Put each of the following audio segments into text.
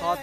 7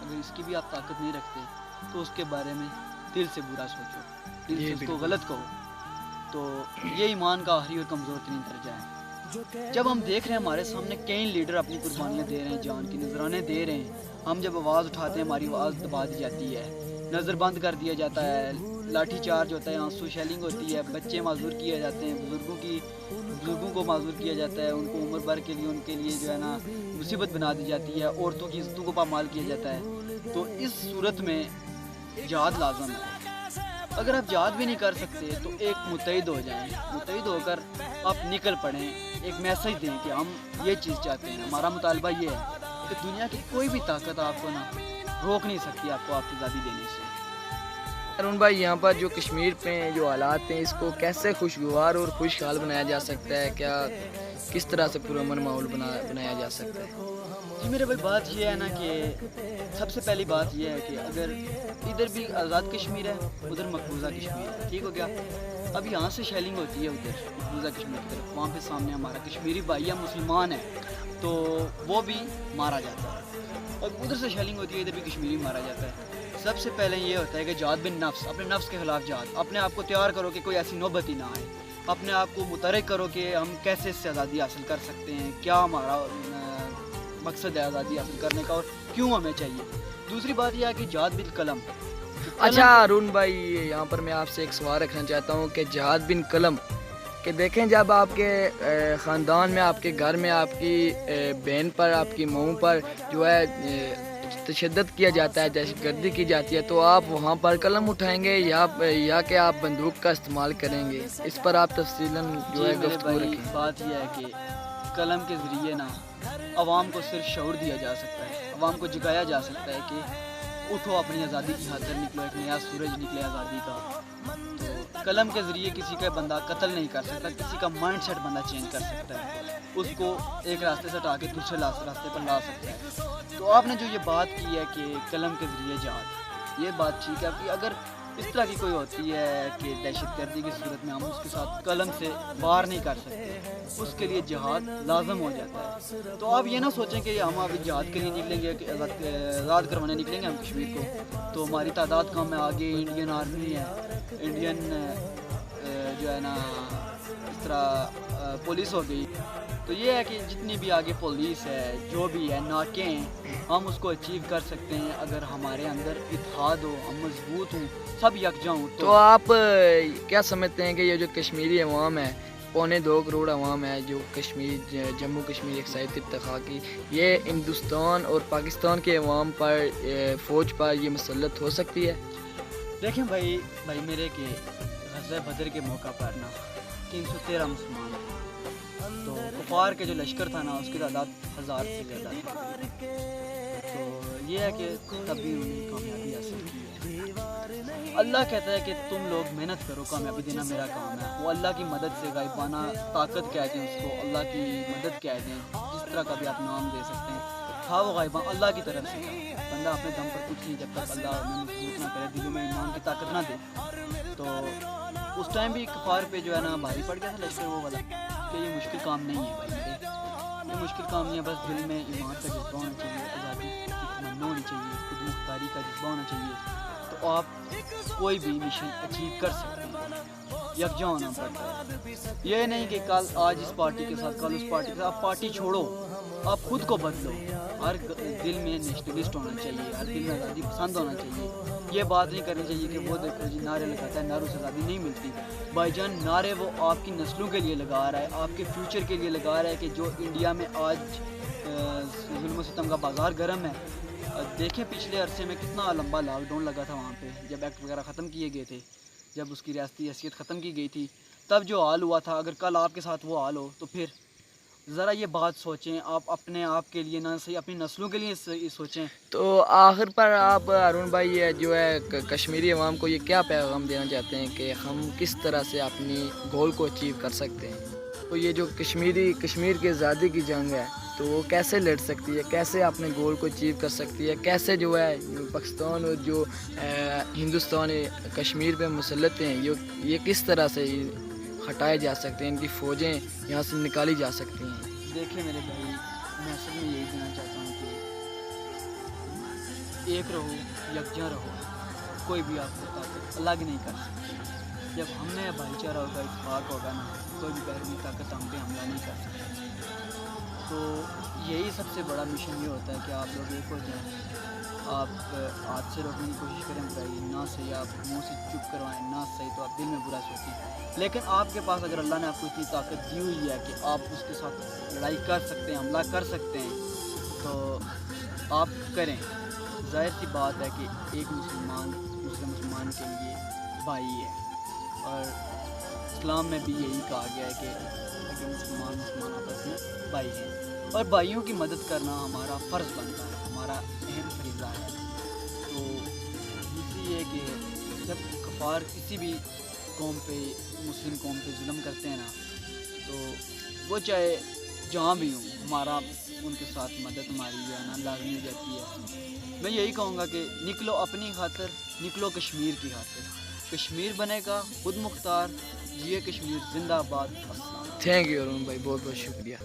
اگر اس کی بھی آپ طاقت نہیں رکھتے تو اس کے بارے میں دل سے برا سوچو، دل سے اس کو غلط کہو، تو یہ ایمان کا آخری اور کمزور ترین درجہ ہے۔ جب ہم دیکھ رہے ہیں ہمارے سامنے کئی لیڈر اپنی قربانیاں دے رہے ہیں، جان کی نذرانے دے رہے ہیں، ہم جب آواز اٹھاتے ہیں ہماری آواز دبا دی جاتی ہے، نظر بند کر دیا جاتا ہے، لاٹھی چارج ہوتا ہے، آنسو شیلنگ ہوتی ہے، بچے معذور کیے جاتے ہیں، بزرگوں کو معذور کیا جاتا ہے، ان کو عمر بھر کے لیے ان کے لیے جو ہے نا مصیبت بنا دی جاتی ہے، عورتوں کی عزتوں کو پامال کیا جاتا ہے، تو اس صورت میں جہاد لازم ہے۔ اگر آپ جہاد بھی نہیں کر سکتے تو ایک متحد ہو جائیں، متحد ہو کر آپ نکل پڑیں، ایک میسج دیں کہ ہم یہ چیز چاہتے ہیں، ہمارا مطالبہ یہ ہے کہ دنیا کی کوئی بھی طاقت آپ کو نا روک نہیں سکتی آپ کو آپ کی آزادی دینے سے۔ ارون بھائی، یہاں پر جو کشمیر پہ جو حالات ہیں اس کو کیسے خوشگوار اور خوشحال بنایا جا سکتا ہے؟ کیا کس طرح سے پرامن ماحول بنایا جا سکتا ہے؟ جی میرے بھائی، بات یہ ہے نا کہ سب سے پہلی بات یہ ہے کہ اگر ادھر بھی آزاد کشمیر ہے، ادھر مقبوضہ کشمیر ہے، ٹھیک ہو گیا؟ اب یہاں سے شیلنگ ہوتی ہے ادھر مقبوضہ کشمیر کی طرف، وہاں پہ سامنے ہمارا کشمیری بھائی یا مسلمان ہے تو وہ بھی مارا جاتا ہے، اور ادھر سے شیلنگ ہوتی ہے ادھر بھی کشمیری مارا جاتا ہے۔ سب سے پہلے یہ ہوتا ہے کہ جہاد بن نفس، اپنے نفس کے خلاف جہاد، اپنے آپ کو تیار کرو کہ کوئی ایسی نوبت ہی نہ آئے، اپنے آپ کو متحرک کرو کہ ہم کیسے اس سے آزادی حاصل کر سکتے ہیں، کیا ہمارا مقصد ہے آزادی حاصل کرنے کا اور کیوں ہمیں چاہیے۔ دوسری بات یہ ہے کہ جہاد بالقلم۔ اچھا ارون بھائی، یہاں پر میں آپ سے ایک سوال رکھنا چاہتا ہوں کہ جہاد بن قلم، کہ دیکھیں جب آپ کے خاندان میں، آپ کے گھر میں، آپ کی بہن پر، آپ کی ماؤں پر جو ہے تشدد کیا جاتا ہے، دہشت گردی کی جاتی ہے، تو آپ وہاں پر قلم اٹھائیں گے یا کہ آپ بندوق کا استعمال کریں گے؟ اس پر آپ تفصیلاً جو ہے گفتگو رکھیں۔ بات یہ ہے کہ قلم کے ذریعے نا عوام کو صرف شعور دیا جا سکتا ہے، عوام کو جگایا جا سکتا ہے کہ اٹھو، اپنی آزادی کی خاطر نکلو، ایک نیا سورج نکلے آزادی کا۔ تو قلم کے ذریعے کسی کا بندہ قتل نہیں کر سکتا، کسی کا مائنڈ سیٹ بندہ چینج کر سکتا ہے، اس کو ایک راستے سے ہٹا کے دوسرے راستے پر لا سکتا ہے۔ تو آپ نے جو یہ بات کی ہے کہ قلم کے ذریعے جہاد، یہ بات ٹھیک ہے کہ اگر اس طرح کی کوئی ہوتی ہے کہ دہشت گردی کی صورت میں ہم اس کے ساتھ قلم سے وار نہیں کر سکتے، اس کے لیے جہاد لازم ہو جاتا ہے۔ تو آپ یہ نہ سوچیں کہ ہم ابھی جہاد کے لیے نکلیں گے، کہ آزاد کروانے نکلیں گے ہم کشمیر کو تو ہماری تعداد کم ہے، آگے انڈین آرمی ہے، انڈین جو ہے نا اس طرح پولیس ہو گئی، تو یہ ہے کہ جتنی بھی آگے پولیس ہے، جو بھی ہے، ناکے ہیں، ہم اس کو اچیو کر سکتے ہیں اگر ہمارے اندر اتحاد ہو، ہم مضبوط ہوں، سب یکجا ہوں۔ تو آپ کیا سمجھتے ہیں کہ یہ جو کشمیری عوام ہے، 2.25 کروڑ عوام ہے جو جموں کشمیر ایکسائز اتفاق کی، یہ ہندوستان اور پاکستان کے عوام پر، فوج پر یہ مسلط ہو سکتی ہے؟ دیکھیں بھائی میرے کہ غزوہ بدر کے موقع پر نا 313 مسلمان ہیں، تو کفار کے جو لشکر تھا نا اس کی تعداد 1000 سے زیادہ تھی، تو یہ ہے کہ تب بھی انہوں نے کامیابی حاصل کی ہے۔ اللہ کہتا ہے کہ تم لوگ محنت کرو، کامیابی دینا میرا کام ہے۔ وہ اللہ کی مدد سے غائبانہ طاقت کہتے ہیں اس کو، اللہ کی مدد کہتے ہیں، جس طرح کا بھی آپ نام دے سکتے ہیں، تھا وہ غائبانہ اللہ کی طرف سے تھا۔ بندہ اپنے دم پر کچھ نہیں، جب تک اللہ ہمیں مضبوط نہ کرے، دلوں میں ایمان کی طاقت نہ دے۔ تو اس ٹائم بھی کفار پہ جو ہے نا بھاری پڑ گیا تھا لشکر وہ والا، کہ یہ مشکل کام نہیں ہے بھائی میرے، یہ مشکل کام نہیں ہے، بس دل میں ایمان کا جذبہ ہونا چاہیے، آزادی کی تمنا ہونی چاہیے، خود مختاری کا جذبہ ہونا چاہیے، تو آپ کوئی بھی مشن اچیو کر سکتے ہیں۔ یکجا ہونا پڑتا ہے، یہ نہیں کہ آج اس پارٹی کے ساتھ، کل اس پارٹی کے ساتھ، آپ پارٹی چھوڑو، آپ خود کو بدلو۔ ہر دل میں نیشنلسٹ ہونا چاہیے، ہر دل میں آزادی پسند ہونا چاہیے، یہ بات نہیں کرنی چاہیے کہ وہ دیکھو جی نعرے لگاتا ہے، نعروں سے آزادی نہیں ملتی۔ بھائی جان، نعرے وہ آپ کی نسلوں کے لیے لگا رہا ہے، آپ کے فیوچر کے لیے لگا رہا ہے، کہ جو انڈیا میں آج ظلم و ستم کا بازار گرم ہے۔ دیکھیں پچھلے عرصے میں کتنا لمبا لاک ڈاؤن لگا تھا وہاں پہ، جب ایکٹ وغیرہ ختم کیے گئے تھے، جب اس کی ریاستی حیثیت ختم کی گئی تھی، تب جو حال ہوا تھا، اگر کل آپ کے ساتھ وہ حال ہو تو پھر ذرا یہ بات سوچیں، آپ اپنے آپ کے لیے نہ صحیح اپنی نسلوں کے لیے سوچیں۔ تو آخر پر آپ ارون بھائی یہ جو ہے کشمیری عوام کو یہ کیا پیغام دینا چاہتے ہیں کہ ہم کس طرح سے اپنی گول کو اچیو کر سکتے ہیں؟ تو یہ جو کشمیر کی آزادی کی جنگ ہے تو وہ کیسے لڑ سکتی ہے، کیسے اپنے گول کو اچیو کر سکتی ہے، کیسے جو ہے پاکستان اور جو ہندوستان کشمیر پہ مسلط ہیں یہ کس طرح سے ہٹائے جا سکتے ہیں، ان کی فوجیں یہاں سے نکالی جا سکتی ہیں؟ دیکھیں میرے بھائی، میں اصل میں یہی کہنا چاہتا ہوں کہ ایک رہو، یکجا رہو، کوئی بھی آپ کو طاقت الگ نہیں کر سکتی۔ جب ہم میں بھائی چارہ ہوگا، اتفاق ہوگا نا، کوئی بھی بیرونی طاقت ہم پہ حملہ نہیں کر سکتی۔ تو یہی سب سے بڑا مشن یہ ہوتا ہے کہ آپ لوگ ایک ہو جائیں، آپ ہاتھ سے روکنے کی کوشش کریں برائی، نہ صحیح آپ منہ سے چپ کروائیں، نہ صحیح تو آپ دل میں برا سوچیں، لیکن آپ کے پاس اگر اللہ نے آپ کو اتنی طاقت دی ہوئی ہے کہ آپ اس کے ساتھ لڑائی کر سکتے ہیں، حملہ کر سکتے ہیں، تو آپ کریں۔ ظاہر سی بات ہے کہ ایک مسلمان دوسرے مسلمان کے لیے بھائی ہے، اور اسلام میں بھی یہی کہا گیا ہے کہ مسلمان آپس میں بھائی ہیں، اور بھائیوں کی مدد کرنا ہمارا فرض بنتا ہے، ہمارا اہم فریضہ ہے۔ تو دوسری یہ کہ جب کفار کسی بھی قوم پہ، مسلم قوم پہ ظلم کرتے ہیں نا، تو وہ چاہے جہاں بھی ہوں، ہمارا ان کے ساتھ مدد ہماری جو ہے نا لازمی ہو جاتی ہے۔ میں یہی کہوں گا کہ نکلو اپنی خاطر، نکلو کشمیر کی خاطر، کشمیر بنے گا خود مختار، جیے کشمیر زندہ باد۔ تھینک یو ارون بھائی، بہت بہت شکریہ۔